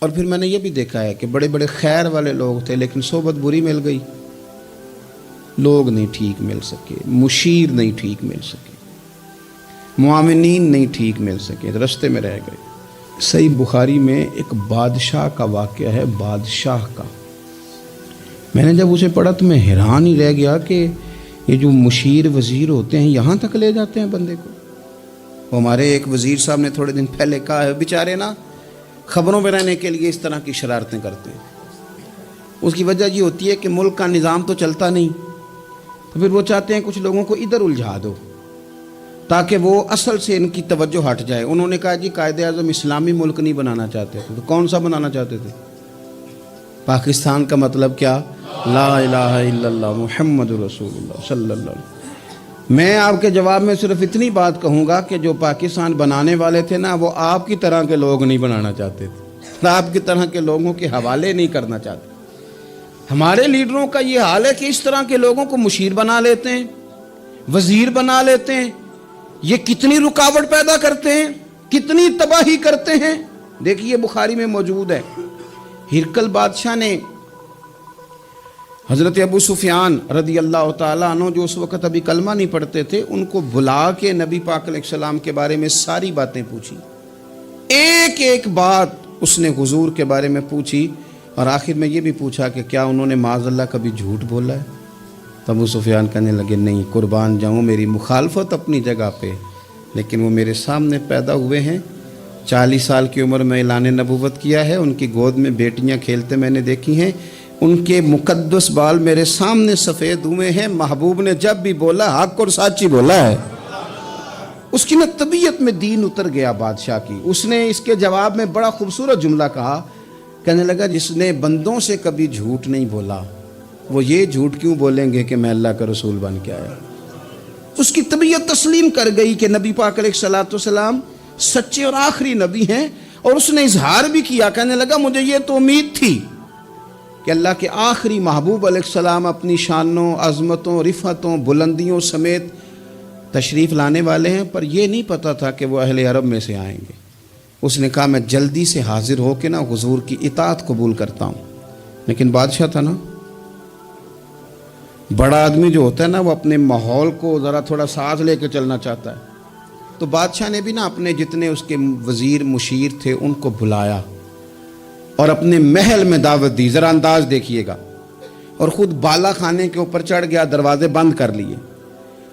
اور پھر میں نے یہ بھی دیکھا ہے کہ بڑے بڑے خیر والے لوگ تھے لیکن صحبت بری مل گئی، لوگ نہیں ٹھیک مل سکے، مشیر نہیں ٹھیک مل سکے، معاونین نہیں ٹھیک مل سکے، رستے میں رہ گئے۔ صحیح بخاری میں ایک بادشاہ کا واقعہ ہے، بادشاہ کا۔ میں نے جب اسے پڑھا تو میں حیران ہی رہ گیا کہ یہ جو مشیر وزیر ہوتے ہیں یہاں تک لے جاتے ہیں بندے کو۔ وہ ہمارے ایک وزیر صاحب نے تھوڑے دن پہلے کہا ہے، بیچارے نا خبروں میں رہنے کے لیے اس طرح کی شرارتیں کرتے ہیں۔ اس کی وجہ یہ ہوتی ہے کہ ملک کا نظام تو چلتا نہیں، تو پھر وہ چاہتے ہیں کچھ لوگوں کو ادھر الجھا دو تاکہ وہ اصل سے ان کی توجہ ہٹ جائے۔ انہوں نے کہا جی قائد اعظم اسلامی ملک نہیں بنانا چاہتے تھے، تو کون سا بنانا چاہتے تھے؟ پاکستان کا مطلب کیا؟ لا الہ الا اللہ محمد رسول اللہ صلی اللہ علیہ وسلم۔ میں آپ کے جواب میں صرف اتنی بات کہوں گا کہ جو پاکستان بنانے والے تھے نا، وہ آپ کی طرح کے لوگ نہیں بنانا چاہتے تھے، آپ کی طرح کے لوگوں کے حوالے نہیں کرنا چاہتے۔ ہمارے لیڈروں کا یہ حال ہے کہ اس طرح کے لوگوں کو مشیر بنا لیتے ہیں، وزیر بنا لیتے ہیں۔ یہ کتنی رکاوٹ پیدا کرتے ہیں، کتنی تباہی کرتے ہیں۔ دیکھیے بخاری میں موجود ہے، ہرقل بادشاہ نے حضرت ابو سفیان رضی اللہ تعالیٰ عنہ، جو اس وقت ابھی کلمہ نہیں پڑھتے تھے، ان کو بلا کے نبی پاک علیہ السلام کے بارے میں ساری باتیں پوچھی۔ ایک ایک بات اس نے حضور کے بارے میں پوچھی، اور آخر میں یہ بھی پوچھا کہ کیا انہوں نے معاذ اللہ کبھی جھوٹ بولا ہے؟ تو ابو سفیان کہنے لگے نہیں، قربان جاؤں، میری مخالفت اپنی جگہ پہ، لیکن وہ میرے سامنے پیدا ہوئے ہیں، 40 سال کی عمر میں اعلان نبوت کیا ہے، ان کی گود میں بیٹیاں کھیلتے میں نے دیکھی ہیں، ان کے مقدس بال میرے سامنے سفید ہوئے ہیں، محبوب نے جب بھی بولا حق اور سچی بولا ہے۔ اس کی نا طبیعت میں دین اتر گیا بادشاہ کی۔ اس نے اس کے جواب میں بڑا خوبصورت جملہ کہا، کہنے لگا جس نے بندوں سے کبھی جھوٹ نہیں بولا وہ یہ جھوٹ کیوں بولیں گے کہ میں اللہ کا رسول بن کے آیا۔ اس کی طبیعت تسلیم کر گئی کہ نبی پاک علیہ الصلوۃ والسلام سچے اور آخری نبی ہیں، اور اس نے اظہار بھی کیا، کہنے لگا مجھے یہ تو امید تھی کہ اللہ کے آخری محبوب علیہ السلام اپنی شانوں، عظمتوں، رفعتوں، بلندیوں سمیت تشریف لانے والے ہیں، پر یہ نہیں پتا تھا کہ وہ اہل عرب میں سے آئیں گے۔ اس نے کہا میں جلدی سے حاضر ہو کے نا حضور کی اطاعت قبول کرتا ہوں۔ لیکن بادشاہ تھا نا، بڑا آدمی جو ہوتا ہے نا وہ اپنے ماحول کو ذرا تھوڑا ساتھ لے کے چلنا چاہتا ہے۔ تو بادشاہ نے بھی نا اپنے جتنے اس کے وزیر مشیر تھے ان کو بلایا اور اپنے محل میں دعوت دی۔ ذرا انداز دیکھیے گا، اور خود بالا خانے کے اوپر چڑھ گیا، دروازے بند کر لیے،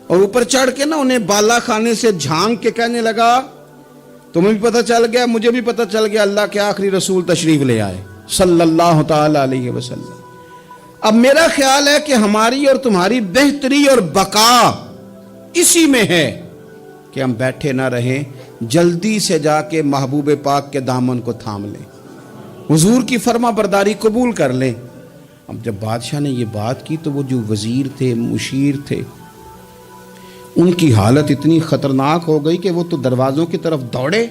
اور اوپر چڑھ کے نا انہیں بالا خانے سے جھانک کے کہنے لگا تمہیں بھی پتہ چل گیا، مجھے بھی پتہ چل گیا، اللہ کے آخری رسول تشریف لے آئے صلی اللہ تعالی علیہ وسلم۔ اب میرا خیال ہے کہ ہماری اور تمہاری بہتری اور بقا اسی میں ہے کہ ہم بیٹھے نہ رہیں، جلدی سے جا کے محبوب پاک کے دامن کو تھام لیں، حضور کی فرما برداری قبول کر لیں۔ اب جب بادشاہ نے یہ بات کی تو وہ جو وزیر تھے، مشیر تھے، ان کی حالت اتنی خطرناک ہو گئی کہ وہ تو دروازوں کی طرف دوڑے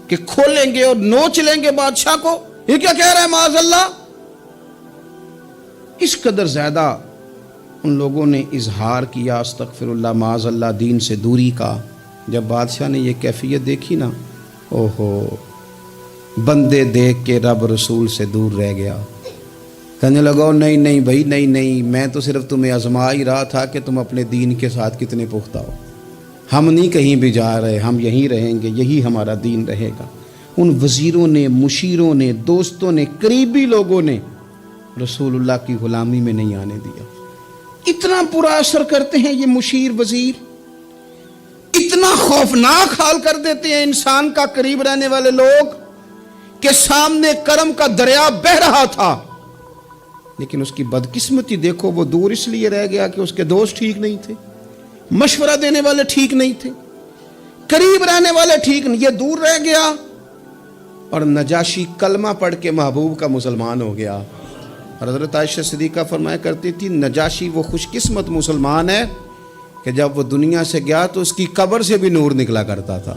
کہ کھولیں گے اور نوچ لیں گے بادشاہ کو، یہ کیا کہہ رہا ہے معاذ اللہ۔ اس قدر زیادہ ان لوگوں نے اظہار کیا استغفر اللہ معاذ اللہ دین سے دوری کا۔ جب بادشاہ نے یہ کیفیت دیکھی نا، اوہو، بندے دیکھ کے رب رسول سے دور رہ گیا۔ کہنے لگا نہیں نہیں بھائی، نہیں، میں تو صرف تمہیں آزما ہی رہا تھا کہ تم اپنے دین کے ساتھ کتنے پختہ ہو۔ ہم نہیں کہیں بھی جا رہے، ہم یہیں رہیں گے، یہی ہمارا دین رہے گا۔ ان وزیروں نے، مشیروں نے، دوستوں نے، قریبی لوگوں نے رسول اللہ کی غلامی میں نہیں آنے دیا۔ اتنا برا اثر کرتے ہیں یہ مشیر وزیر، اتنا خوفناک حال کر دیتے ہیں انسان کا قریب رہنے والے لوگ کہ سامنے کرم کا دریا بہہ رہا تھا، لیکن اس کی بدقسمتی دیکھو، وہ دور اس لیے رہ گیا کہ اس کے دوست ٹھیک نہیں تھے، مشورہ دینے والے ٹھیک نہیں تھے، قریب رہنے والے ٹھیک نہیں، یہ دور رہ گیا۔ اور نجاشی کلمہ پڑھ کے محبوب کا مسلمان ہو گیا۔ اور حضرت عائشہ صدیقہ فرمایا کرتی تھی نجاشی وہ خوش قسمت مسلمان ہے کہ جب وہ دنیا سے گیا تو اس کی قبر سے بھی نور نکلا کرتا تھا۔